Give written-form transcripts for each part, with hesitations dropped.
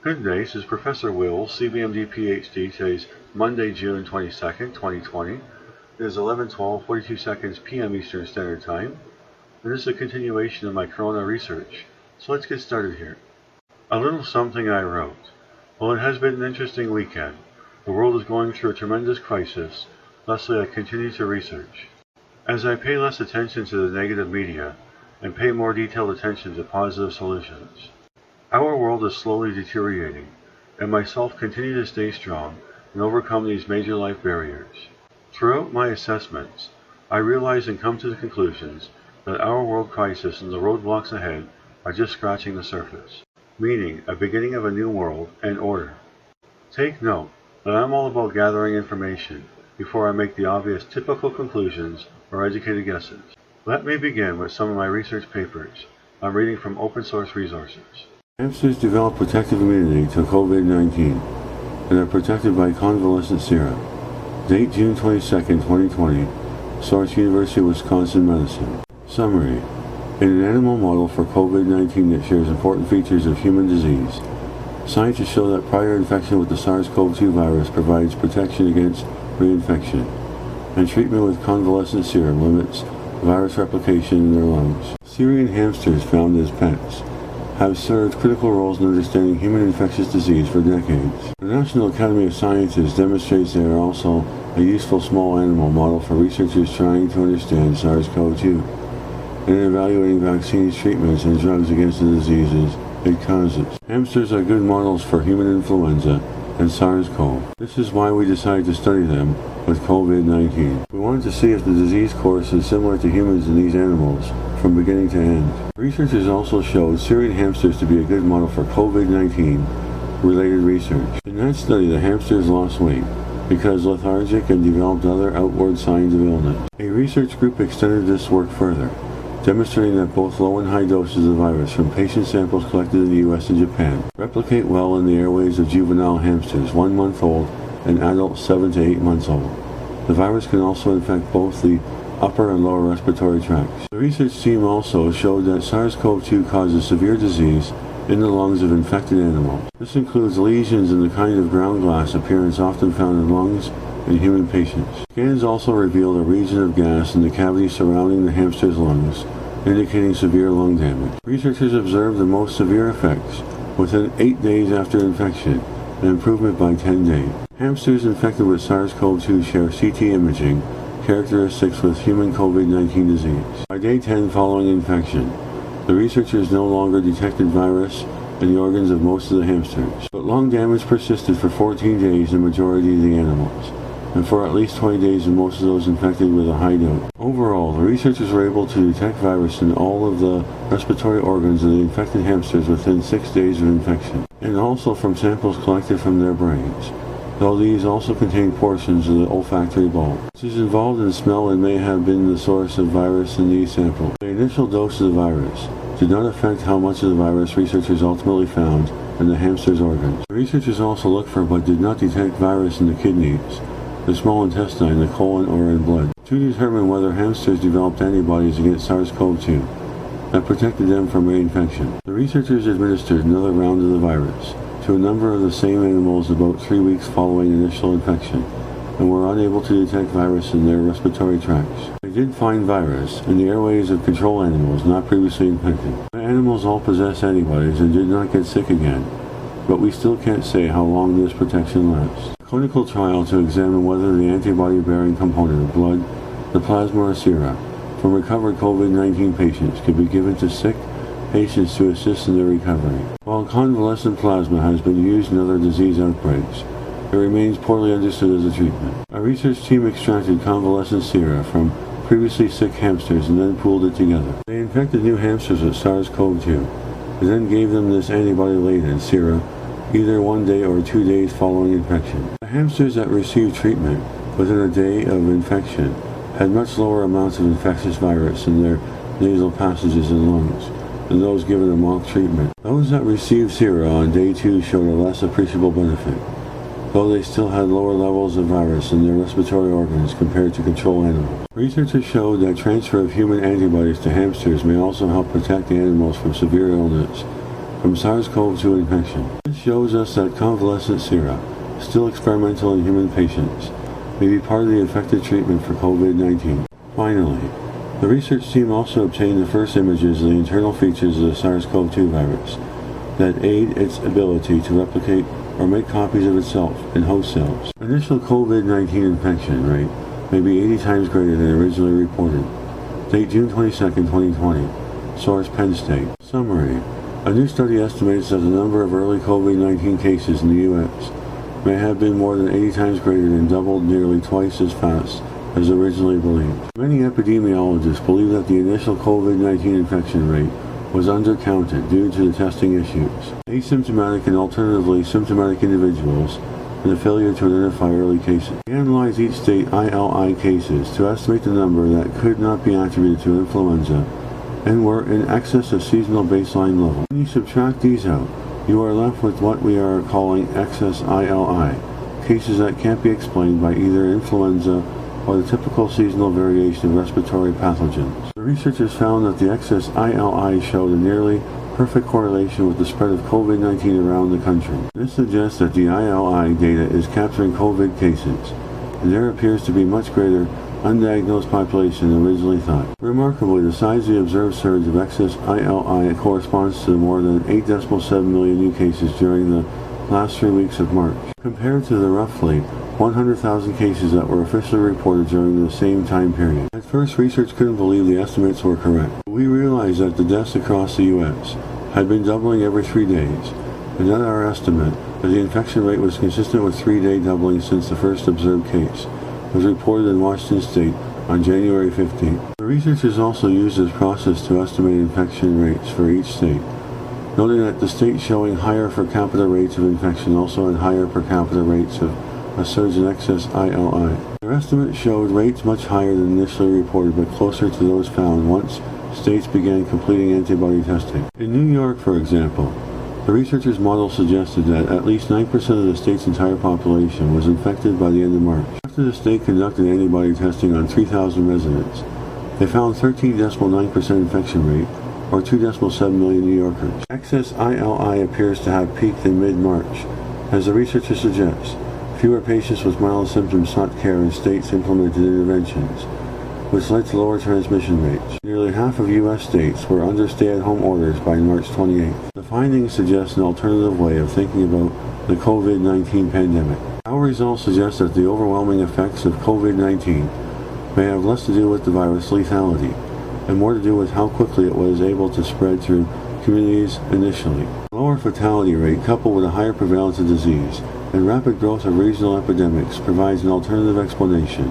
Good day, this is Professor Will, CBMD PhD. Today's Monday, June 22nd, 2020. It is 11:12:42 p.m. Eastern Standard Time, and this is a continuation of my corona research. So let's get started here. A little something I wrote. Well, it has been an interesting weekend. The world is going through a tremendous crisis, thusly I continue to research. As I pay less attention to the negative media and pay more detailed attention to positive solutions, our world is slowly deteriorating, and myself continue to stay strong and overcome these major life barriers. Throughout my assessments, I realize and come to the conclusions that our world crisis and the roadblocks ahead are just scratching the surface, meaning a beginning of a new world and order. Take note that I'm all about gathering information before I make the obvious typical conclusions or educated guesses. Let me begin with some of my research papers. I'm reading from open source resources. Hamsters develop protective immunity to COVID-19 and are protected by convalescent sera. Date June 22, 2020. Source University of Wisconsin Medicine. Summary. In an animal model for COVID-19 that shares important features of human disease, scientists show that prior infection with the SARS-CoV-2 virus provides protection against reinfection, and treatment with convalescent serum limits virus replication in their lungs. Syrian hamsters found as pets have served critical roles in understanding human infectious disease for decades. The National Academy of Sciences demonstrates they are also a useful small animal model for researchers trying to understand SARS-CoV-2 and evaluating vaccines, treatments, and drugs against the diseases it causes. Hamsters are good models for human influenza and SARS-CoV. This is why we decided to study them with COVID-19. We wanted to see if the disease course is similar to humans in these animals from beginning to end. Researchers also showed Syrian hamsters to be a good model for COVID-19 related research. In that study, the hamsters lost weight because lethargic and developed other outward signs of illness. A research group extended this work further, demonstrating that both low and high doses of the virus from patient samples collected in the US and Japan replicate well in the airways of juvenile hamsters 1 month old and adults 7 to 8 months old. The virus can also infect both the upper and lower respiratory tracts. The research team also showed that SARS-CoV-2 causes severe disease in the lungs of infected animals. This includes lesions in the kind of ground glass appearance often found in lungs in human patients. Scans also revealed a region of gas in the cavity surrounding the hamster's lungs, indicating severe lung damage. Researchers observed the most severe effects within 8 days after infection, and improvement by 10 days. Hamsters infected with SARS-CoV-2 share CT imaging characteristics with human COVID-19 disease. By day 10 following infection, the researchers no longer detected virus in the organs of most of the hamsters, but lung damage persisted for 14 days in the majority of the animals, and for at least 20 days in most of those infected with a high dose. Overall, the researchers were able to detect virus in all of the respiratory organs of the infected hamsters within 6 days of infection, and also from samples collected from their brains, though these also contain portions of the olfactory bulb, which is involved in smell and may have been the source of virus in these samples. The initial dose of the virus did not affect how much of the virus researchers ultimately found in the hamster's organs. The researchers also looked for but did not detect virus in the kidneys, the small intestine, the colon, or in blood, to determine whether hamsters developed antibodies against SARS-CoV-2 that protected them from reinfection. The researchers administered another round of the virus to a number of the same animals about 3 weeks following initial infection, and were unable to detect virus in their respiratory tracts. They did find virus in the airways of control animals not previously infected. The animals all possess antibodies and did not get sick again, but we still can't say how long this protection lasts. A clinical trial to examine whether the antibody-bearing component of blood, the plasma or sera, from recovered COVID-19 patients could be given to sick patients to assist in their recovery. While convalescent plasma has been used in other disease outbreaks, it remains poorly understood as a treatment. A research team extracted convalescent sera from previously sick hamsters and then pooled it together. They infected new hamsters with SARS-CoV-2 and then gave them this antibody-laden sera either 1 day or 2 days following infection. The hamsters that received treatment within a day of infection had much lower amounts of infectious virus in their nasal passages and lungs than those given a mock treatment. Those that received sera on day 2 showed a less appreciable benefit, though they still had lower levels of virus in their respiratory organs compared to control animals. Researchers showed that transfer of human antibodies to hamsters may also help protect the animals from severe illness from SARS-CoV-2 infection. This shows us that convalescent sera, still experimental in human patients, may be part of the effective treatment for COVID-19. Finally, the research team also obtained the first images of the internal features of the SARS-CoV-2 virus that aid its ability to replicate or make copies of itself in host cells. Initial COVID-19 infection rate may be 80 times greater than originally reported. Date June 22, 2020. Source Penn State. Summary. A new study estimates that the number of early COVID-19 cases in the U.S. may have been more than 80 times greater and doubled nearly twice as fast as originally believed. Many epidemiologists believe that the initial COVID-19 infection rate was undercounted due to the testing issues, asymptomatic and alternatively symptomatic individuals, and the failure to identify early cases. We analyzed each state ILI cases to estimate the number that could not be attributed to influenza and were in excess of seasonal baseline level. When you subtract these out, you are left with what we are calling excess ILI, cases that can't be explained by either influenza or the typical seasonal variation of respiratory pathogens. The researchers found that the excess ILI showed a nearly perfect correlation with the spread of COVID-19 around the country. This suggests that the ILI data is capturing COVID cases, and there appears to be much greater undiagnosed population than originally thought. Remarkably, the size of the observed surge of excess ILI corresponds to more than 8.7 million new cases during the last 3 weeks of March, compared to the roughly 100,000 cases that were officially reported during the same time period. At first, research couldn't believe the estimates were correct. We realized that the deaths across the U.S. had been doubling every 3 days, and that our estimate that the infection rate was consistent with 3-day doubling since the first observed case was reported in Washington State on January 15th. The researchers also used this process to estimate infection rates for each state, noting that the states showing higher per capita rates of infection also had higher per capita rates of a surge in excess ILI. Their estimates showed rates much higher than initially reported, but closer to those found once states began completing antibody testing. In New York, for example, the researchers' model suggested that at least 9% of the state's entire population was infected by the end of March. After the state conducted antibody testing on 3,000 residents, they found 13.9% infection rate, or 2.7 million New Yorkers. Excess ILI appears to have peaked in mid-March. As the researchers suggest, fewer patients with mild symptoms sought care and states implemented interventions, which led to lower transmission rates. Nearly half of U.S. states were under stay-at-home orders by March 28th. The findings suggest an alternative way of thinking about the COVID-19 pandemic. Our results suggest that the overwhelming effects of COVID-19 may have less to do with the virus lethality and more to do with how quickly it was able to spread through communities initially. A lower fatality rate coupled with a higher prevalence of disease and rapid growth of regional epidemics provides an alternative explanation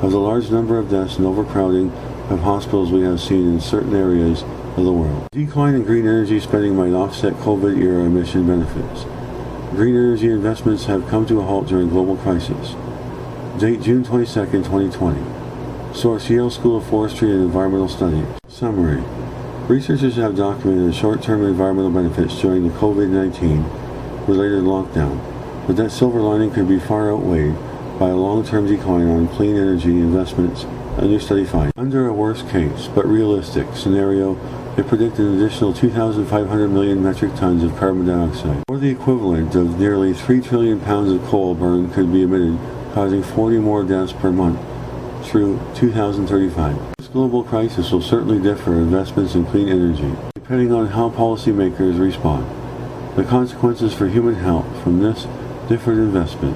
of the large number of deaths and overcrowding of hospitals we have seen in certain areas of the world. Decline in green energy spending might offset COVID-era emission benefits. Green energy investments have come to a halt during global crisis. Date June 22, 2020. Source Yale School of Forestry and Environmental Studies. Summary. Researchers have documented the short-term environmental benefits during the COVID-19 related lockdown, but that silver lining could be far outweighed by a long-term decline on clean energy investments, a new study finds. Under a worst-case, but realistic, scenario, they predict an additional 2,500 million metric tons of carbon dioxide, or the equivalent of nearly 3 trillion pounds of coal burn could be emitted, causing 40 more deaths per month through 2035. This global crisis will certainly differ investments in clean energy, depending on how policymakers respond. The consequences for human health from this different investment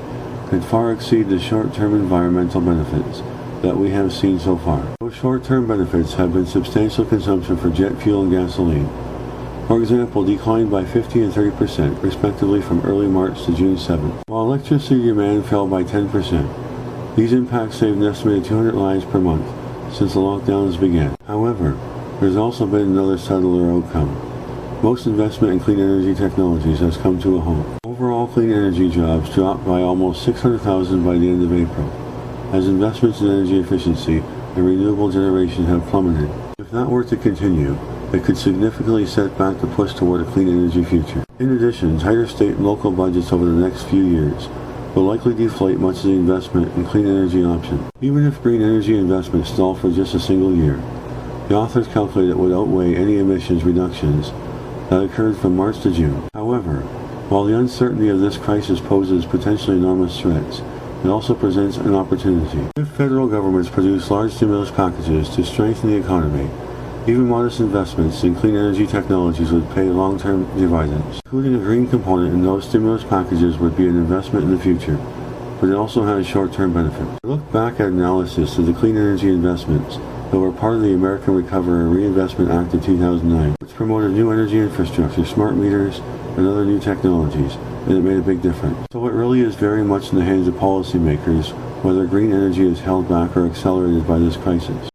could far exceed the short-term environmental benefits that we have seen so far. Those short-term benefits have been substantial consumption for jet fuel and gasoline, for example, declined by 50 and 30% respectively from early March to June 7th, while electricity demand fell by 10%. These impacts saved an estimated 200 lives per month since the lockdowns began. However, there's also been another subtler outcome. Most investment in clean energy technologies has come to a halt. Overall clean energy jobs dropped by almost 600,000 by the end of April, as investments in energy efficiency and renewable generation have plummeted. If that were to continue, it could significantly set back the push toward a clean energy future. In addition, tighter state and local budgets over the next few years will likely deflate much of the investment in clean energy options. Even if green energy investments stall for just a single year, the authors calculate it would outweigh any emissions reductions that occurred from March to June. However, while the uncertainty of this crisis poses potentially enormous threats, it also presents an opportunity. If federal governments produce large stimulus packages to strengthen the economy, even modest investments in clean energy technologies would pay long-term dividends. Including a green component in those stimulus packages would be an investment in the future, but it also has short-term benefits. Look back at analysis of the clean energy investments that were part of the American Recovery and Reinvestment Act of 2009, which promoted new energy infrastructure, smart meters, and other new technologies, and it made a big difference. So it really is very much in the hands of policymakers whether green energy is held back or accelerated by this crisis.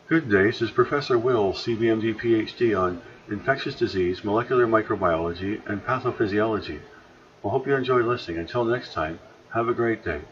Good day, this is Professor Will, CVMD PhD, on infectious disease, molecular microbiology, and pathophysiology. I hope you enjoyed listening. Until next time, have a great day.